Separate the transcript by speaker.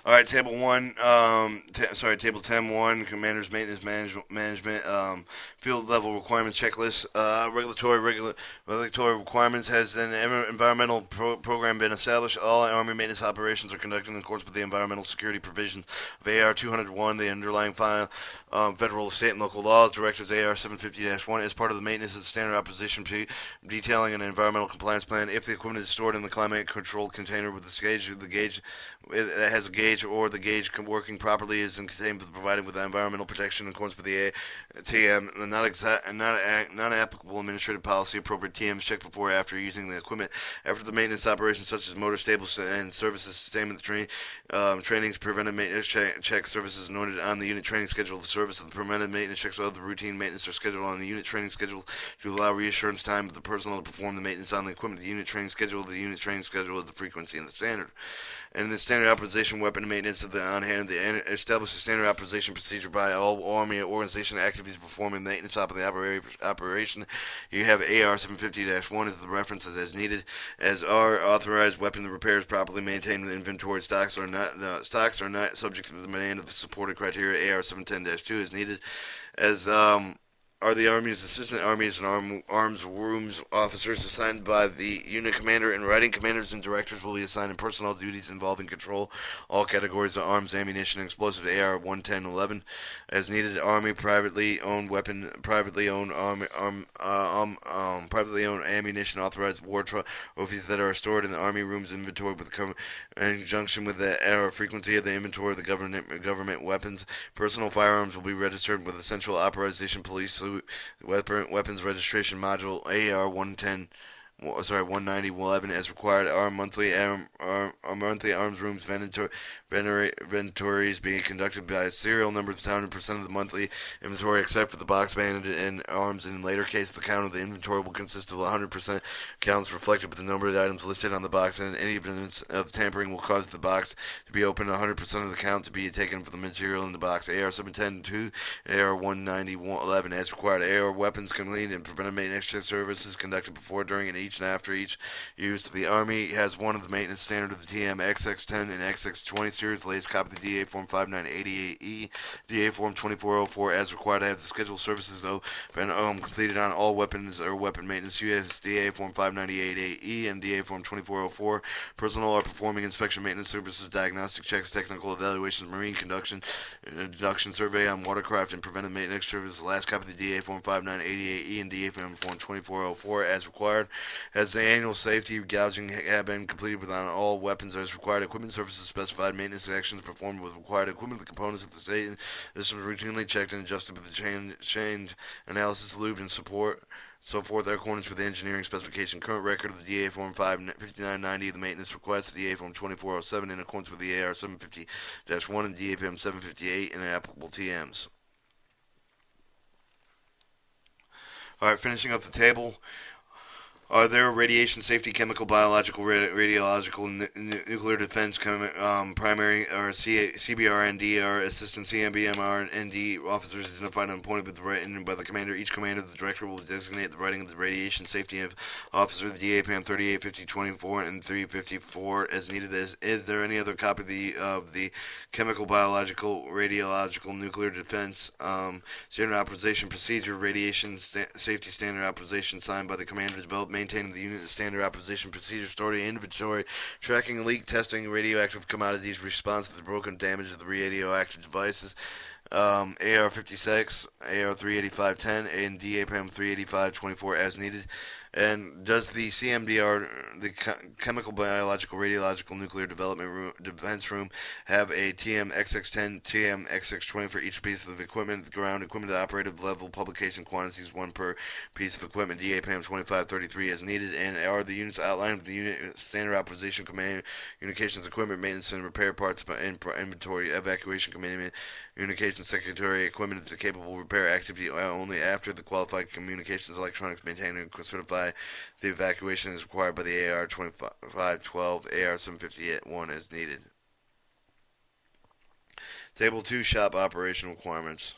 Speaker 1: All right, table one. Table 10.1. Commanders maintenance management. Field level requirements checklist. Regulatory requirements. Has an environmental program been established? All Army maintenance operations are conducted in accordance with the environmental security provisions of AR 201. The underlying federal, state, and local laws. Directives AR 750-1 as part of the maintenance of the standard opposition detailing an environmental compliance plan. If the equipment is stored in the climate controlled container with the gauge that has a gauge or the gauge working properly is contained with provided with environmental protection in accordance with the TM. Not applicable administrative policy. Appropriate TMs checked before or after using the equipment. After the maintenance operations such as motor stables and services sustainment trainings, preventive maintenance check services noted on the unit training schedule. The service of the preventive maintenance checks of the routine maintenance are scheduled on the unit training schedule to allow reassurance time of the personnel to perform the maintenance on the equipment. The unit training schedule, the frequency, and the standard. And the standard authorization weapon maintenance of the on hand. The establish a standard authorization procedure by all Army organization activities performing maintenance of the operation. You have AR 750-1 as the references as needed. As are authorized weapon repairs properly maintained in inventory. Stocks are not subject to the demand of the supported criteria. AR 710-2 is needed. As are the Army's assistant armies and arms rooms officers assigned by the unit commander. In writing, commanders and directors will be assigned in personnel duties involving control all categories of arms, ammunition, and explosives. AR 110-11 as needed. Army privately owned weapon, privately owned privately owned ammunition, authorized war trophies that are stored in the Army rooms inventory with in conjunction with the frequency of the inventory of the government weapons. Personal firearms will be registered with the Central Authorization Police Weapons Registration Module AR 190-11 as required. Our monthly arms rooms inventories being conducted by a serial number of 100% of the monthly inventory except for the box banded and arms. In later case, the count of the inventory will consist of 100% counts reflected with the number of items listed on the box, and any evidence of tampering will cause the box to be opened. 100% of the count to be taken for the material in the box. AR 710-2 and AR 190-11 as required. AR weapons complete and preventive maintenance services conducted before, during, and after each use. The Army has one of the maintenance standard of the TM XX10 and XX20 series. Latest copy of the DA Form 5988E, DA Form 2404 as required. I have the scheduled services though been completed on all weapons or weapon maintenance. USDA Form 5988E and DA Form 2404. Personnel are performing inspection, maintenance services, diagnostic checks, technical evaluations, marine deduction survey on watercraft, and preventive maintenance services. Last copy of the DA Form 5988E and DA Form 2404 as required. As the annual safety gouging have been completed on all weapons as required. Equipment services specified maintenance actions performed with required equipment. The components of the state system routinely checked and adjusted with the change analysis, lube, and support. So forth, in accordance with the engineering specification. Current record of the DA Form 5990, the maintenance request, the DA Form 2407, in accordance with the AR 750-1 and DA Form 758, and applicable TMs. Alright, finishing up the table. Are there radiation safety, chemical, biological, radiological, nuclear defense, primary or CBR, ND, or assistant CMBMR, ND officers identified and appointed with written by the commander? Each commander, the director, will designate the writing of the radiation safety officer, the DAPM 385024 and 354 as needed. Is there any other copy of the chemical, biological, radiological, nuclear defense standard authorization procedure, radiation safety standard authorization signed by the commander, developed, maintaining the unit standard authorization procedure, storing inventory, tracking leak testing, radioactive commodities, response to the broken damage of the radioactive devices, AR 56, AR 38510, and DAPM 38524 as needed. And does the CMDR, the Chemical, Biological, Radiological, Nuclear Defense Room, have a TM XX10, TM XX20 for each piece of equipment? The ground equipment at operative level, publication quantities, one per piece of equipment. DAPM 2533 as needed. And are the units outlined with the unit standard authorization, command, communications equipment, maintenance and repair parts, inventory, evacuation command, communications secretary equipment capable of repair activity only after the qualified communications electronics maintained and certified. The evacuation is required by the AR 2512, AR 751 as needed. Table 2, shop operation requirements.